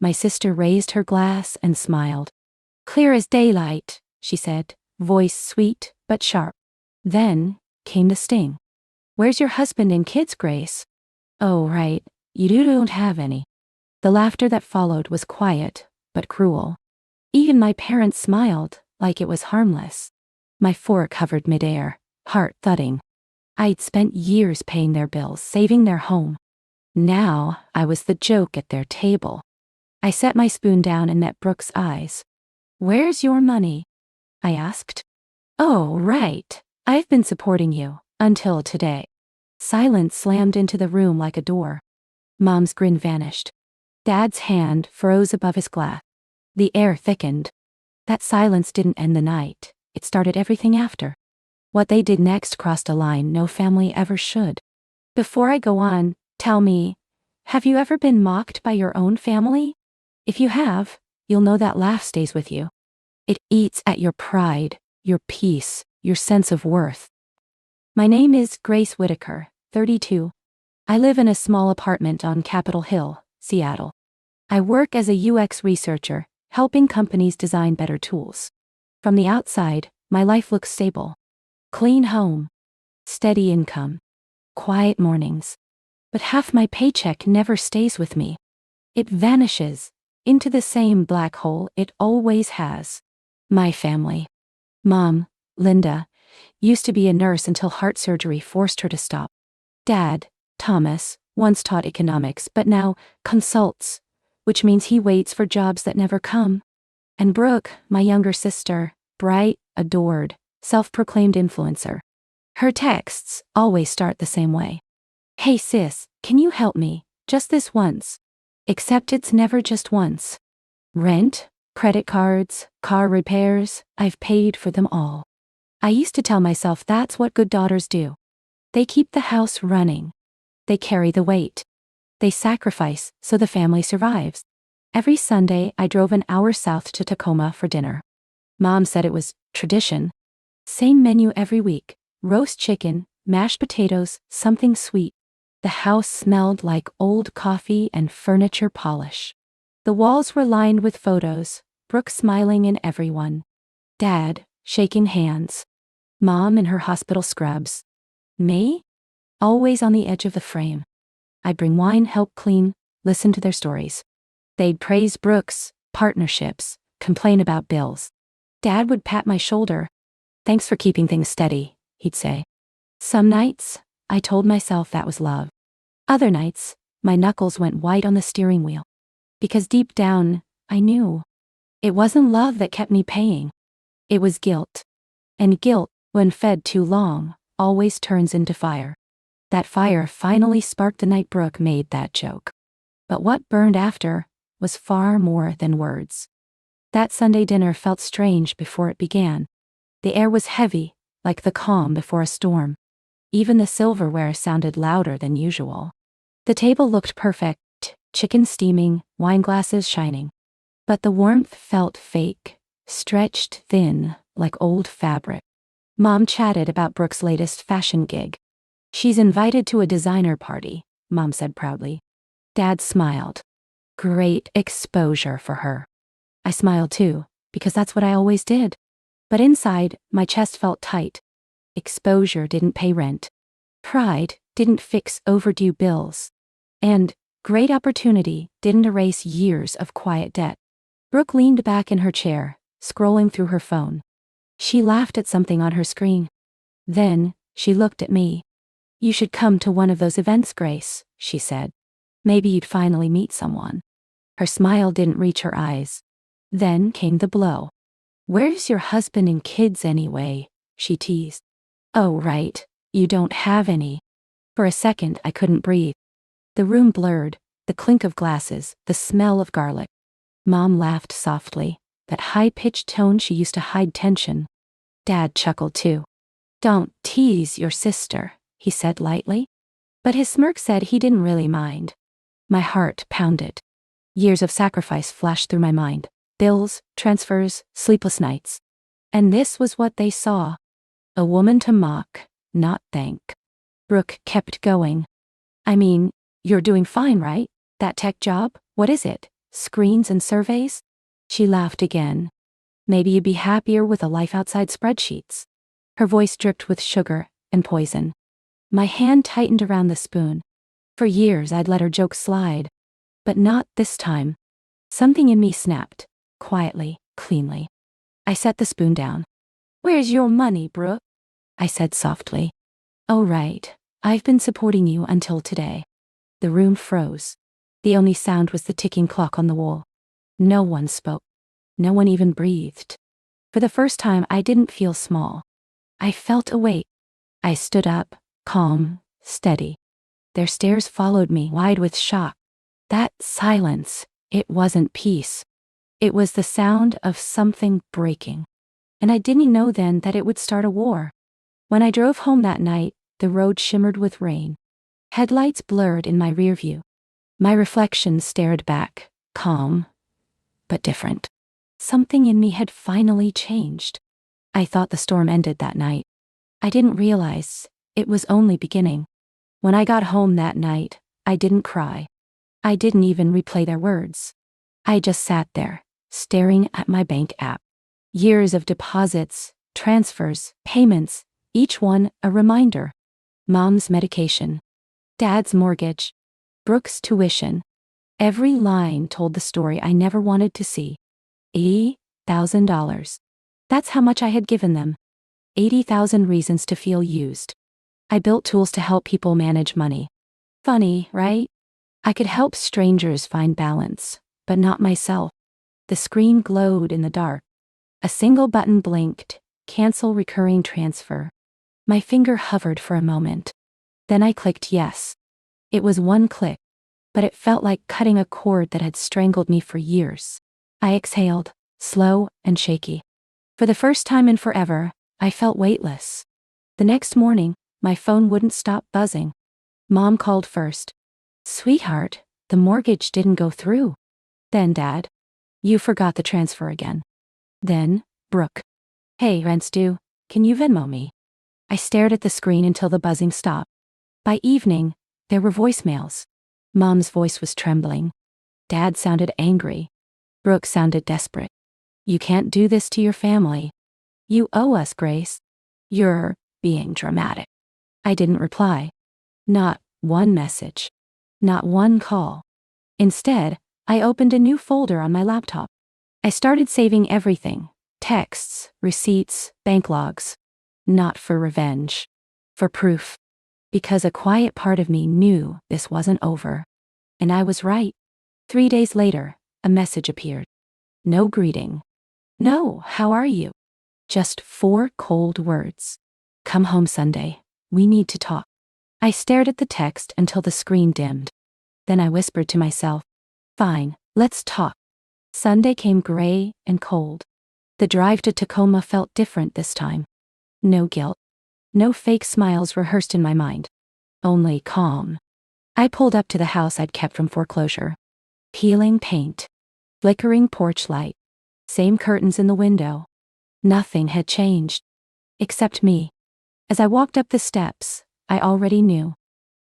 My sister raised her glass and smiled. Clear as daylight, she said, voice sweet but sharp. Then came the sting. Where's your husband and kids, Grace? Oh, right, you don't have any. The laughter that followed was quiet, but cruel. Even my parents smiled, like it was harmless. My fork hovered midair, heart thudding. I'd spent years paying their bills, saving their home. Now I was the joke at their table. I set my spoon down and met Brooke's eyes. Where's your money? I asked. Oh, right. I've been supporting you, until today. Silence slammed into the room like a door. Mom's grin vanished. Dad's hand froze above his glass. The air thickened. That silence didn't end the night. It started everything after. What they did next crossed a line no family ever should. Before I go on, tell me, have you ever been mocked by your own family? If you have, you'll know that laugh stays with you. It eats at your pride, your peace, your sense of worth. My name is Grace Whitaker, 32. I live in a small apartment on Capitol Hill, Seattle. I work as a UX researcher, helping companies design better tools. From the outside, my life looks stable. Clean home, steady income, quiet mornings. But half my paycheck never stays with me. It vanishes into the same black hole it always has. My family. Mom, Linda, used to be a nurse until heart surgery forced her to stop. Dad, Thomas, once taught economics but now consults, which means he waits for jobs that never come. And Brooke, my younger sister, bright, adored, self-proclaimed influencer. Her texts always start the same way. Hey sis, can you help me? Just this once. Except it's never just once. Rent, credit cards, car repairs, I've paid for them all. I used to tell myself that's what good daughters do. They keep the house running. They carry the weight. They sacrifice so the family survives. Every Sunday I drove an hour south to Tacoma for dinner. Mom said it was tradition. Same menu every week, roast chicken, mashed potatoes, something sweet. The house smelled like old coffee and furniture polish. The walls were lined with photos, Brooke smiling in everyone. Dad, shaking hands. Mom in her hospital scrubs. Me? Always on the edge of the frame. I'd bring wine, help clean, listen to their stories. They'd praise Brooke's partnerships, complain about bills. Dad would pat my shoulder. Thanks for keeping things steady, he'd say. Some nights, I told myself that was love. Other nights, my knuckles went white on the steering wheel. Because deep down, I knew. It wasn't love that kept me paying. It was guilt. And guilt, when fed too long, always turns into fire. That fire finally sparked the night Brooke made that joke. But what burned after was far more than words. That Sunday dinner felt strange before it began. The air was heavy, like the calm before a storm. Even the silverware sounded louder than usual. The table looked perfect, chicken steaming, wine glasses shining. But the warmth felt fake, stretched thin, like old fabric. Mom chatted about Brooke's latest fashion gig. She's invited to a designer party, Mom said proudly. Dad smiled. Great exposure for her. I smiled too, because that's what I always did. But inside, my chest felt tight. Exposure didn't pay rent. Pride didn't fix overdue bills. And great opportunity didn't erase years of quiet debt. Brooke leaned back in her chair, scrolling through her phone. She laughed at something on her screen. Then, she looked at me. You should come to one of those events, Grace, she said. Maybe you'd finally meet someone. Her smile didn't reach her eyes. Then came the blow. Where's your husband and kids anyway? She teased. Oh, right, you don't have any. For a second, I couldn't breathe. The room blurred, the clink of glasses, the smell of garlic. Mom laughed softly, that high-pitched tone she used to hide tension. Dad chuckled too. Don't tease your sister, he said lightly. But his smirk said he didn't really mind. My heart pounded. Years of sacrifice flashed through my mind. Bills, transfers, sleepless nights. And this was what they saw. A woman to mock, not thank. Brooke kept going. I mean, you're doing fine, right? That tech job, what is it? Screens and surveys? She laughed again. Maybe you'd be happier with a life outside spreadsheets. Her voice dripped with sugar and poison. My hand tightened around the spoon. For years I'd let her joke slide. But not this time. Something in me snapped. Quietly, cleanly. I set the spoon down. "Where's your money, Brooke?" I said softly. "Oh right, I've been supporting you until today." The room froze. The only sound was the ticking clock on the wall. No one spoke. No one even breathed. For the first time, I didn't feel small. I felt a weight. I stood up, calm, steady. Their stares followed me, wide with shock. That silence, it wasn't peace. It was the sound of something breaking. And I didn't know then that it would start a war. When I drove home that night, the road shimmered with rain. Headlights blurred in my rear view. My reflection stared back, calm, but different. Something in me had finally changed. I thought the storm ended that night. I didn't realize it was only beginning. When I got home that night, I didn't cry. I didn't even replay their words. I just sat there, staring at my bank app. Years of deposits, transfers, payments, each one a reminder. Mom's medication. Dad's mortgage. Brooke's tuition. Every line told the story I never wanted to see. $80,000. That's how much I had given them. 80,000 reasons to feel used. I built tools to help people manage money. Funny, right? I could help strangers find balance, but not myself. The screen glowed in the dark. A single button blinked, cancel recurring transfer. My finger hovered for a moment. Then I clicked yes. It was one click, but it felt like cutting a cord that had strangled me for years. I exhaled, slow and shaky. For the first time in forever, I felt weightless. The next morning, my phone wouldn't stop buzzing. Mom called first. "Sweetheart, the mortgage didn't go through." Then Dad. "You forgot the transfer again." Then, Brooke. "Hey, rent's due. Can you Venmo me?" I stared at the screen until the buzzing stopped. By evening, there were voicemails. Mom's voice was trembling. Dad sounded angry. Brooke sounded desperate. "You can't do this to your family. You owe us, Grace. You're being dramatic." I didn't reply. Not one message. Not one call. Instead, I opened a new folder on my laptop. I started saving everything. Texts, receipts, bank logs. Not for revenge. For proof. Because a quiet part of me knew this wasn't over. And I was right. 3 days later, a message appeared. No greeting. No, how are you? Just 4 cold words. "Come home Sunday. We need to talk." I stared at the text until the screen dimmed. Then I whispered to myself, "Fine, let's talk." Sunday came gray and cold. The drive to Tacoma felt different this time. No guilt. No fake smiles rehearsed in my mind. Only calm. I pulled up to the house I'd kept from foreclosure. Peeling paint. Flickering porch light. Same curtains in the window. Nothing had changed. Except me. As I walked up the steps, I already knew.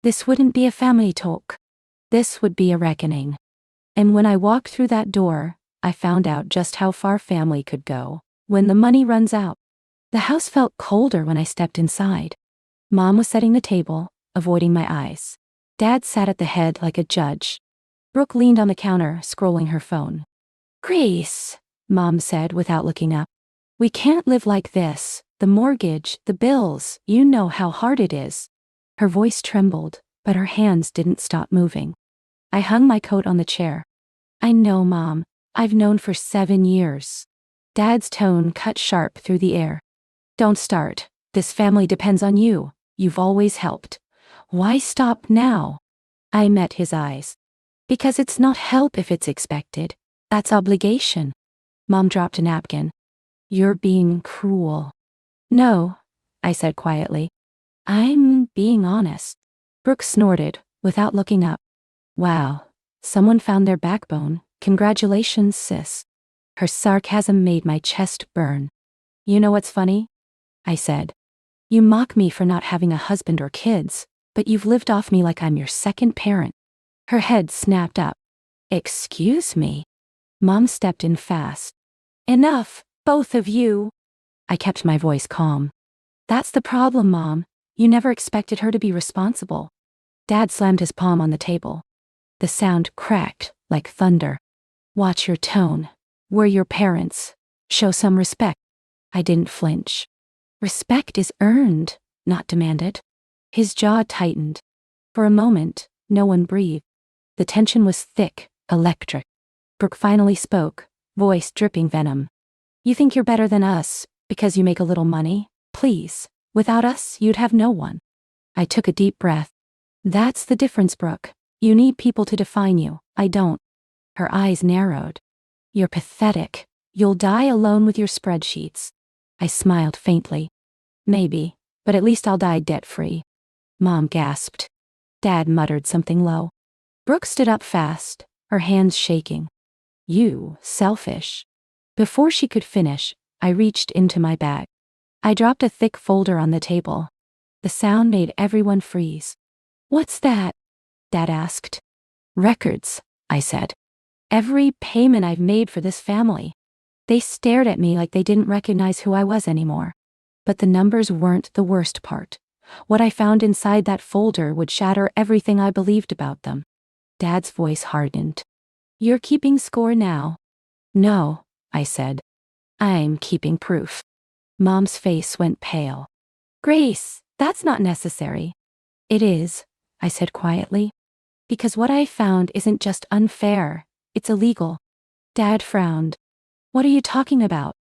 This wouldn't be a family talk. This would be a reckoning. And when I walked through that door, I found out just how far family could go when the money runs out. The house felt colder when I stepped inside. Mom was setting the table, avoiding my eyes. Dad sat at the head like a judge. Brooke leaned on the counter, scrolling her phone. "Grace," Mom said without looking up. "We can't live like this. The mortgage, the bills, you know how hard it is." Her voice trembled, but her hands didn't stop moving. I hung my coat on the chair. "I know, Mom. I've known for 7 years." Dad's tone cut sharp through the air. "Don't start. This family depends on you. You've always helped. Why stop now?" I met his eyes. "Because it's not help if it's expected. That's obligation." Mom dropped a napkin. "You're being cruel." "No," I said quietly. "I'm being honest." Brooke snorted, without looking up. "Wow, someone found their backbone. Congratulations, sis." Her sarcasm made my chest burn. "You know what's funny?" I said. "You mock me for not having a husband or kids, but you've lived off me like I'm your second parent." Her head snapped up. Excuse me. Mom stepped in fast. Enough, both of you. I kept my voice calm. That's the problem, Mom. You never expected her to be responsible. Dad slammed his palm on the table. The sound cracked like thunder. Watch your tone. We're your parents. Show some respect. I didn't flinch. Respect is earned, not demanded. His jaw tightened. For a moment, no one breathed. The tension was thick, electric. Brooke finally spoke, voice dripping venom. You think you're better than us, because you make a little money? Please. Without us, you'd have no one. I took a deep breath. That's the difference, Brooke. You need people to define you. I don't. Her eyes narrowed. You're pathetic. You'll die alone with your spreadsheets. I smiled faintly. Maybe, but at least I'll die debt-free. Mom gasped. Dad muttered something low. Brooke stood up fast, her hands shaking. You, selfish. Before she could finish, I reached into my bag. I dropped a thick folder on the table. The sound made everyone freeze. What's that? Dad asked. Records, I said. Every payment I've made for this family. They stared at me like they didn't recognize who I was anymore. But the numbers weren't the worst part. What I found inside that folder would shatter everything I believed about them. Dad's voice hardened. You're keeping score now. No, I said. I'm keeping proof. Mom's face went pale. Grace, that's not necessary. It is, I said quietly. Because what I found isn't just unfair, it's illegal. Dad frowned. What are you talking about?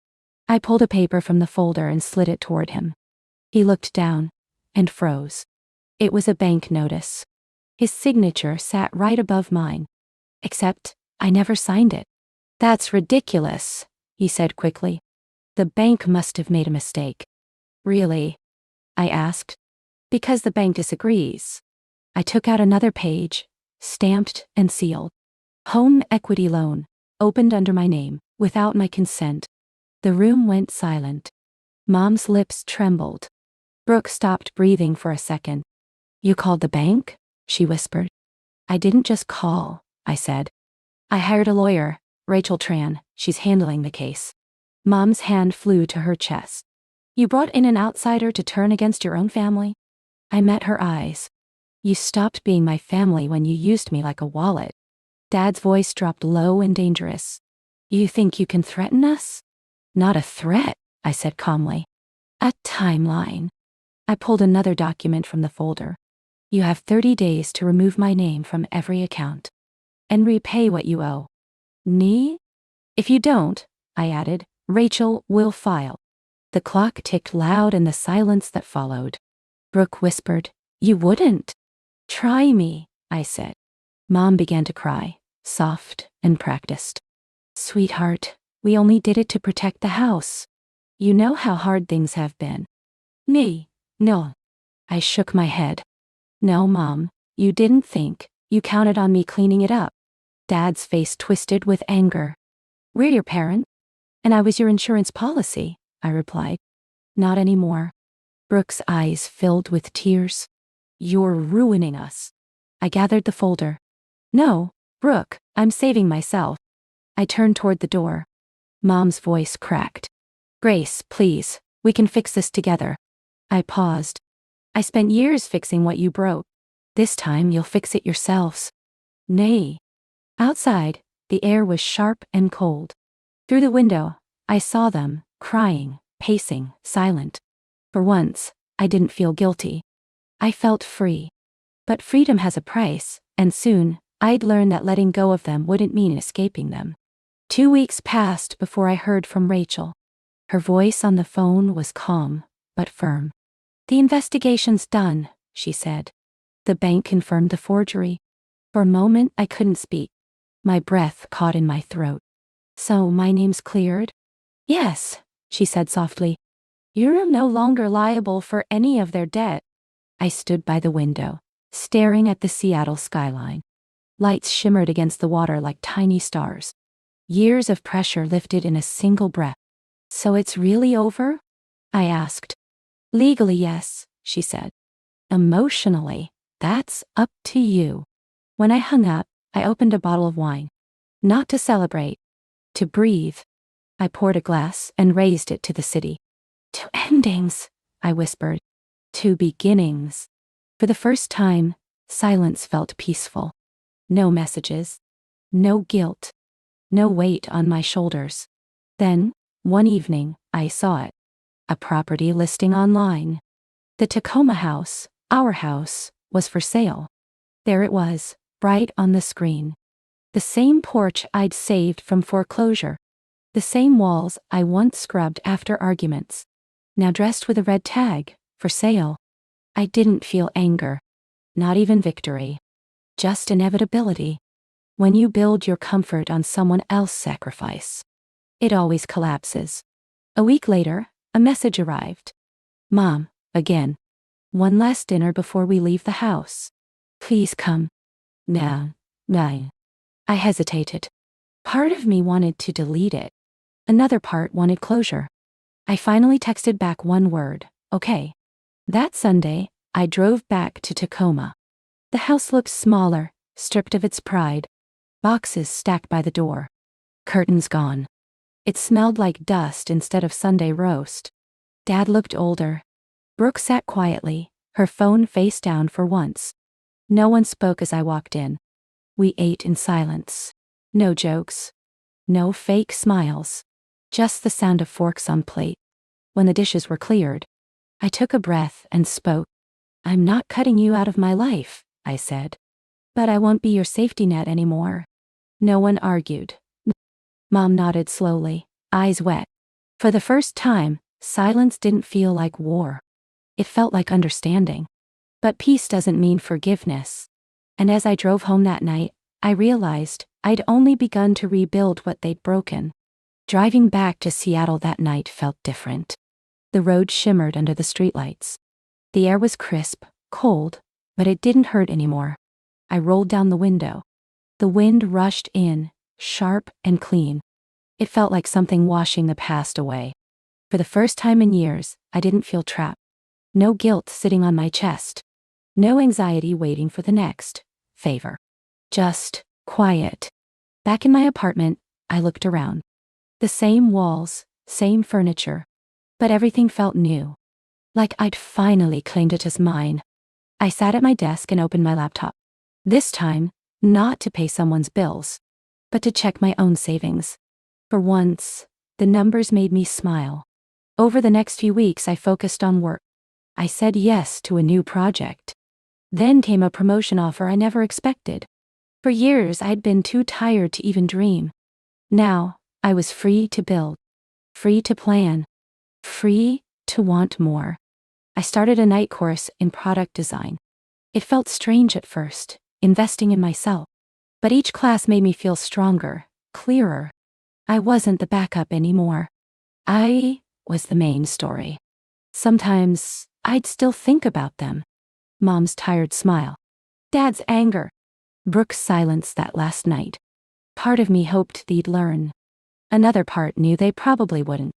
I pulled a paper from the folder and slid it toward him. He looked down and froze. It was a bank notice. His signature sat right above mine. Except, I never signed it. That's ridiculous, he said quickly. The bank must have made a mistake. Really? I asked. Because the bank disagrees. I took out another page, stamped and sealed. Home equity loan, opened under my name, without my consent. The room went silent. Mom's lips trembled. Brooke stopped breathing for a second. You called the bank? She whispered. I didn't just call, I said. I hired a lawyer, Rachel Tran. She's handling the case. Mom's hand flew to her chest. You brought in an outsider to turn against your own family? I met her eyes. You stopped being my family when you used me like a wallet. Dad's voice dropped low and dangerous. You think you can threaten us? Not a threat, I said calmly. A timeline. I pulled another document from the folder. You have 30 days to remove my name from every account. And repay what you owe. Me? If you don't, I added, Rachel will file. The clock ticked loud in the silence that followed. Brooke whispered, You wouldn't. Try me, I said. Mom began to cry, soft and practiced. Sweetheart, we only did it to protect the house. You know how hard things have been. Me? No. I shook my head. No, Mom, you didn't think. You counted on me cleaning it up. Dad's face twisted with anger. We're your parent. And I was your insurance policy, I replied. Not anymore. Brooke's eyes filled with tears. You're ruining us. I gathered the folder. No, Brooke, I'm saving myself. I turned toward the door. Mom's voice cracked. Grace, please, we can fix this together. I paused. I spent years fixing what you broke. This time you'll fix it yourselves. Nay. Outside, the air was sharp and cold. Through the window, I saw them, crying, pacing, silent. For once, I didn't feel guilty. I felt free. But freedom has a price, and soon, I'd learn that letting go of them wouldn't mean escaping them. 2 weeks passed before I heard from Rachel. Her voice on the phone was calm, but firm. The investigation's done, she said. The bank confirmed the forgery. For a moment, I couldn't speak. My breath caught in my throat. So my name's cleared? Yes, she said softly. You're no longer liable for any of their debt. I stood by the window, staring at the Seattle skyline. Lights shimmered against the water like tiny stars. Years of pressure lifted in a single breath. So it's really over? I asked. Legally, yes, she said. Emotionally, that's up to you. When I hung up, I opened a bottle of wine. Not to celebrate. To breathe. I poured a glass and raised it to the city. Two endings, I whispered. Two beginnings. For the first time, silence felt peaceful. No messages. No guilt. No weight on my shoulders. Then, one evening, I saw it. A property listing online. The Tacoma house, our house, was for sale. There it was, bright on the screen. The same porch I'd saved from foreclosure. The same walls I once scrubbed after arguments. Now dressed with a red tag, for sale. I didn't feel anger. Not even victory. Just inevitability. When you build your comfort on someone else's sacrifice, it always collapses. A week later, a message arrived. Mom, again. One last dinner before we leave the house. Please come. No. I hesitated. Part of me wanted to delete it. Another part wanted closure. I finally texted back one word, okay. That Sunday, I drove back to Tacoma. The house looked smaller, stripped of its pride. Boxes stacked by the door. Curtains gone. It smelled like dust instead of Sunday roast. Dad looked older. Brooke sat quietly, her phone face down for once. No one spoke as I walked in. We ate in silence. No jokes. No fake smiles. Just the sound of forks on plate. When the dishes were cleared, I took a breath and spoke. I'm not cutting you out of my life, I said. But I won't be your safety net anymore. No one argued. Mom nodded slowly, eyes wet. For the first time, silence didn't feel like war. It felt like understanding. But peace doesn't mean forgiveness. And as I drove home that night, I realized I'd only begun to rebuild what they'd broken. Driving back to Seattle that night felt different. The road shimmered under the streetlights. The air was crisp, cold, but it didn't hurt anymore. I rolled down the window. The wind rushed in, sharp and clean. It felt like something washing the past away. For the first time in years, I didn't feel trapped. No guilt sitting on my chest. No anxiety waiting for the next favor. Just quiet. Back in my apartment, I looked around. The same walls, same furniture. But everything felt new. Like I'd finally claimed it as mine. I sat at my desk and opened my laptop. This time, not to pay someone's bills, but to check my own savings. For once, the numbers made me smile. Over the next few weeks, I focused on work. I said yes to a new project. Then came a promotion offer I never expected. For years, I'd been too tired to even dream. Now, I was free to build, free to plan, free to want more. I started a night course in product design. It felt strange at first, investing in myself. But each class made me feel stronger, clearer. I wasn't the backup anymore. I was the main story. Sometimes, I'd still think about them. Mom's tired smile. Dad's anger. Brooke's silence that last night. Part of me hoped they'd learn. Another part knew they probably wouldn't.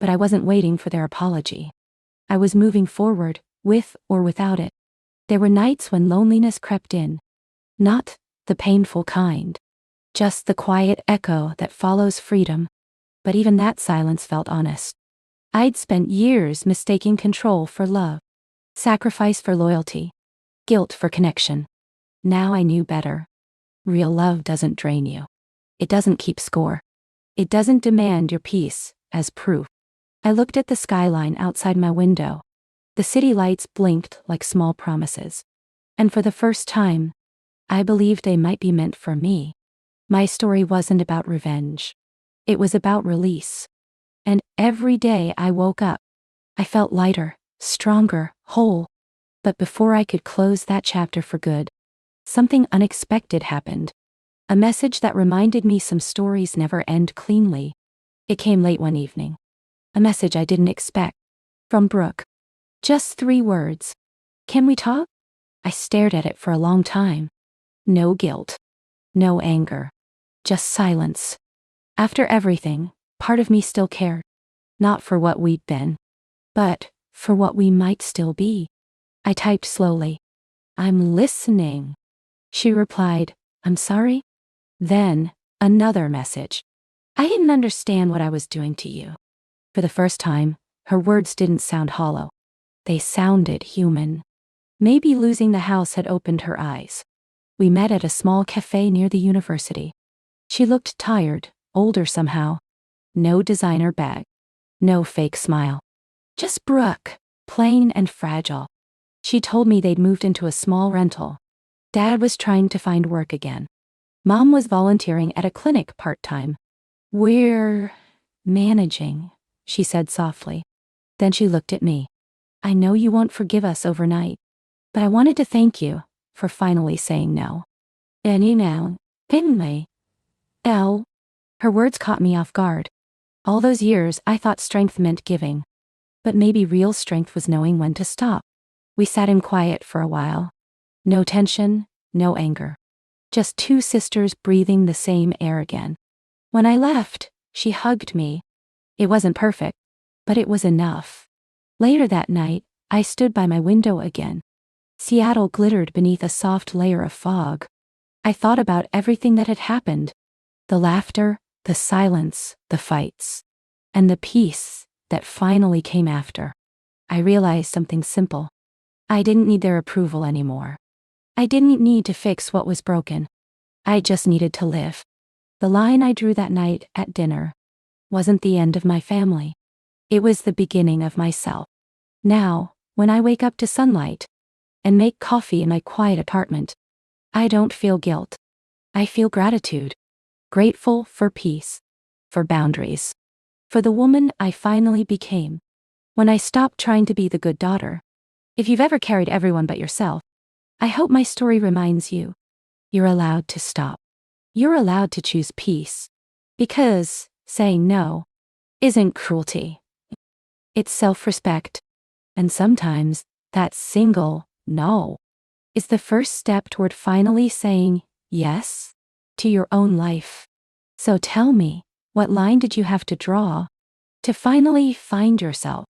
But I wasn't waiting for their apology. I was moving forward, with or without it. There were nights when loneliness crept in. Not the painful kind. Just the quiet echo that follows freedom. But even that silence felt honest. I'd spent years mistaking control for love. Sacrifice for loyalty. Guilt for connection. Now I knew better. Real love doesn't drain you. It doesn't keep score. It doesn't demand your peace as proof. I looked at the skyline outside my window. The city lights blinked like small promises. And for the first time, I believed they might be meant for me. My story wasn't about revenge. It was about release. And every day I woke up, I felt lighter, stronger, whole. But before I could close that chapter for good, something unexpected happened. A message that reminded me some stories never end cleanly. It came late one evening. A message I didn't expect. From Brooke. Just 3 words. Can we talk? I stared at it for a long time. No guilt. No anger. Just silence. After everything, part of me still cared. Not for what we'd been, but for what we might still be. I typed slowly. I'm listening. She replied, I'm sorry. Then, Another message. I didn't understand what I was doing to you. For the first time, her words didn't sound hollow. They sounded human. Maybe losing the house had opened her eyes. We met at a small cafe near the university. She looked tired, older somehow. No designer bag. No fake smile. Just Brooke, plain and fragile. She told me they'd moved into a small rental. Dad was trying to find work again. Mom was volunteering at a clinic part-time. We're managing, she said softly. Then she looked at me. I know you won't forgive us overnight, but I wanted to thank you for finally saying no. Any now, didn't they? Elle. Her words caught me off guard. All those years I thought strength meant giving. But maybe real strength was knowing when to stop. We sat in quiet for a while. No tension, no anger. Just two sisters breathing the same air again. When I left, she hugged me. It wasn't perfect, but it was enough. Later that night, I stood by my window again. Seattle glittered beneath a soft layer of fog. I thought about everything that had happened. The laughter, the silence, the fights, and the peace that finally came after. I realized something simple. I didn't need their approval anymore. I didn't need to fix what was broken. I just needed to live. The line I drew that night at dinner wasn't the end of my family. It was the beginning of myself. Now, when I wake up to sunlight and make coffee in my quiet apartment, I don't feel guilt. I feel gratitude. Grateful for peace, for boundaries, for the woman I finally became when I stopped trying to be the good daughter. If you've ever carried everyone but yourself, I hope my story reminds you, you're allowed to stop. You're allowed to choose peace. Because saying no isn't cruelty. It's self-respect. And sometimes that single no is the first step toward finally saying yes to your own life. So tell me, what line did you have to draw to finally find yourself?